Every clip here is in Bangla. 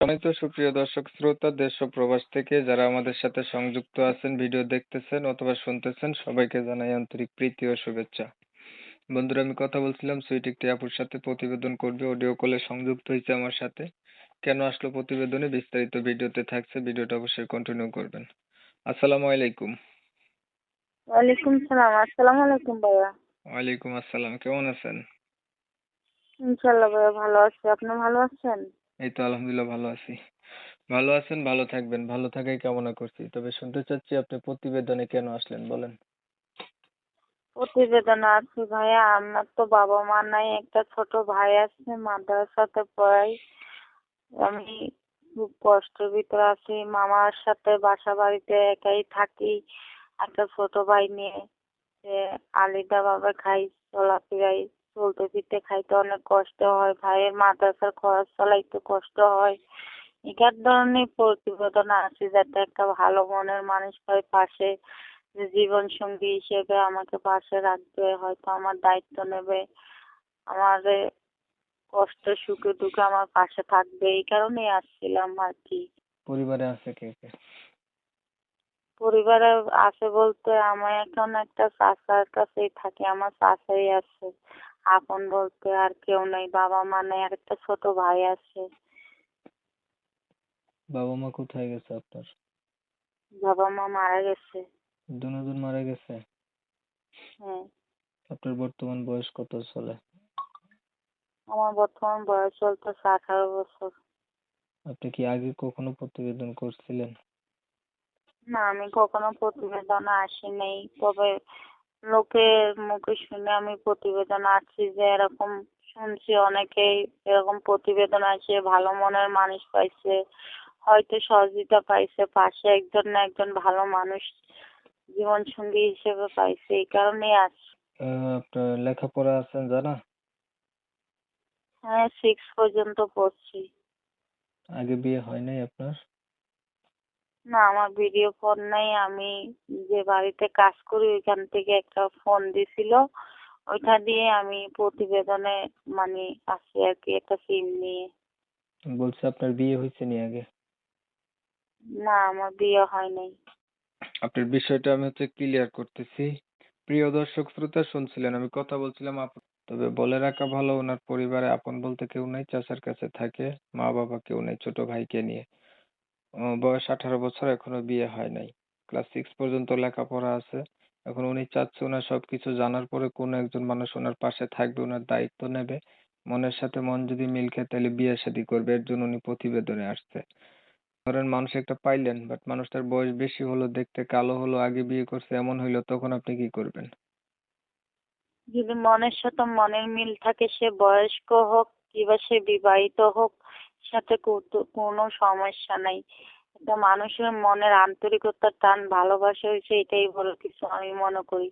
সম্মানিত সুপ্রিয় দর্শক শ্রোতা দেশ ও প্রবাস থেকে যারা আমাদের সাথে সংযুক্ত আছেন, ভিডিও দেখতেছেন অথবা শুনতেছেন, সবাইকে জানাই আন্তরিক প্রীতি ও শুভেচ্ছা। বন্ধুরা, আমি কথা বলছিলাম সুইট একটি আপুর সাথে, প্রতিবেদন করবে, অডিও কলে সংযুক্ত হয়েছে আমার সাথে। কেন আসলো প্রতিবেদনে বিস্তারিত ভিডিওতে থাকছে, ভিডিওটা অবশ্যই কন্টিনিউ করবেন। আসসালামু আলাইকুম। ওয়ালাইকুম সালাম। আসসালামু আলাইকুম ভাইয়া। ওয়ালাইকুম আসসালাম, কেমন আছেন? ইনশাল্লাহ ভাইয়া ভালো আছি। আপনি ভালো আছেন? এই তো আলহামদুলিল্লাহ ভালো আছি। ভালো আছেন, ভালো থাকবেন, ভালো থাকাই কামনা করছি। তবে শুনতে চাচ্ছি আপনি প্রতিবেদনে কেন আসলেন, বলেন। প্রতিবেদনে আছি ভাইয়া, আমার তো বাবা মা নাই, একটা ছোট ভাই আছে, মাদ্রাসাতে পড়াই। আমি খুব কষ্টের ভিতরে আছি, মামার সাথে বাসা বাড়িতে একাই থাকি একটা ছোট ভাই নিয়ে। যে আলাদা ভাবে খাই, চলাফেরাই, চলতে ফিরতে খাইতে অনেক কষ্ট হয়, ভাইয়ের মাদ্রাসার খরচ চালাইতে কষ্ট হয়। এটার ধরনের প্রতিবেদন আছে যাতে একটা ভালো মনের মানুষ পাই পাশে, যে জীবন সঙ্গী হিসেবে আমাকে পাশে রাখবে, হয়তো আমার দায়িত্ব নেবে, আমার কষ্ট সুখে দুঃখে আমার পাশে থাকবে। এই কারণেই আসছিলাম আর কি। পরিবারে আছে কে কে? পরিবারে আছে বলতে আমি এখন একটা চাচার কাছেই থাকি, আমার চাচাই আছে। আপন বলতে আর কেউ নেই, বাবা মা নেই, আর একটা ছোট ভাই আছে। বাবা মা কোথায় গেছে আপনার? বাবা মা মারা গেছে। দুজন মারা গেছে। হ্যাঁ। আপনার বর্তমান বয়স কত চলে? আমার বর্তমান বয়স চলতেছে 18 বছর। আপনি কি আগে কখনো প্রতিবেদন করছিলেন? না, আমি কখনো প্রতিবেদনে আসি নাই, তবে লোকের মুখে শুনে আমি প্রতিবেদন আসছি, যে এরকম শুনছি অনেকেই এরকম প্রতিবেদন আসে, ভালো মনের মানুষ পাইছে, হয়তো সহযোগিতা পাইছে, পাশে একজন না একজন ভালো মানুষ জীবন সঙ্গী হিসেবে পাইছে, এই কারণেই আসছি। আপনার লেখাপড়া আছেন জানা? হ্যাঁ, 6 পর্যন্ত পড়ছি। আগে বিয়ে হয় নাই আপনার? না, আমার ভিডিও ফোন নাই। আমি যে বাড়িতে কাজ করি ওইখান থেকে একটা ফোন দিছিল, ওইটা দিয়ে আমি প্রতিবেদনে মানে আসি আর কি, একটা সিম নিয়ে। বলছে আপনার বিয়ে হয়েছে নি আগে? না, আমার বিয়ে হয় নাই। আপনার বিষয়টা আমি ক্লিয়ার করতেছি। প্রিয় দর্শক শ্রোতা, শুনছিলেন আমি কথা বলছিলাম তবে বলে রাখা ভালো, ওনার পরিবারে আপন বলতে কেউ নাই, চাচার কাছে থাকে, মা বাবা কেউ নেই, ছোট ভাইকে নিয়ে। বয়স 18 বছর, এখনো বিয়ে হয় নাই। ক্লাস 6 পর্যন্ত লেখাপড়া আছে। এখন উনি চাচ্ছে ওনার সবকিছু জানার পরে কোনো একজন মানুষ ওনার পাশে থাকবে, ওনার দায়িত্ব নেবে। মনের সাথে মন যদি মিল খায় তাহলে বিয়ে শাদী করবে, এর জন্য উনি প্রতিবেদনে আসছে। ধরেন মানুষ একটা পাইলেন, বাট মানুষটার বয়স বেশি হলো, দেখতে কালো হলো, আগে বিয়ে করছে, এমন হইলো, তখন আপনি কি করবেন? যদি মনের সাথে মনের মিল থাকে, সে বয়স্ক হোক কিংবা সে বিবাহিত হোক, সাথে কোনো সমস্যা নাই। একটা মানুষের মনের আন্তরিকতার টান, ভালোবাসা হয়েছে, এটাই বড় কিছু আমি মনে করি।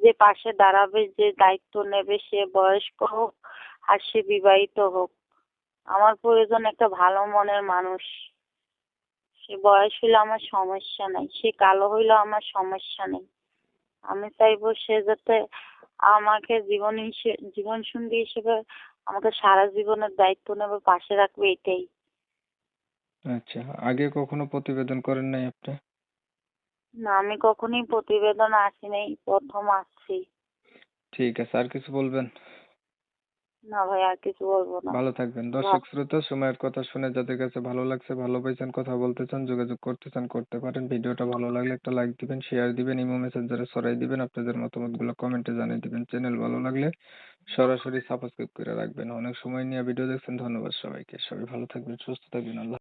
যে পাশে দাঁড়াবে, যে দায়িত্ব নেবে, সে বয়স্ক হোক আর সে বিবাহিত হোক, আমার প্রয়োজন একটা ভালো মনের মানুষ। সে বয়স হইলে আমার সমস্যা নাই, সে কালো হইলেও আমার সমস্যা নেই। আমি চাইবো সে যাতে আমাকে জীবন সঙ্গী হিসেবে আমাকে সারা জীবনের দায়িত্ব নেবে, পাশে রাখবে, এটাই। আচ্ছা, আগে কখনো প্রতিবেদন করেন নাই আপনি? না, আমি কখনোই প্রতিবেদন আসি নাই, প্রথম আসছি। ঠিক আছে, আর কিছু বলবেন? না ভাই, আর কিছু বলবো না। ভালো থাকবেন। দর্শক শ্রোতা, সময়ের কথা শুনে যাদের কাছে ভালো লাগছে, ভালো পাইছেন, কথা বলতে চান, যোগাযোগ করতে চান, করতে পারেন। ভিডিওটা ভালো লাগলে একটা লাইক দিবেন, শেয়ার দিবেন, ইমো মেসেঞ্জারে ছড়াই দিবেন, আপনাদের মতামতগুলো কমেন্টে জানিয়ে দিবেন। চ্যানেল ভালো লাগলে সরাসরি সাবস্ক্রাইব করে রাখবেন। অনেক সময় নিয়ে ভিডিও দেখছেন, ধন্যবাদ সবাইকে। সবাই ভালো থাকবেন, সুস্থ থাকবেন। আল্লাহ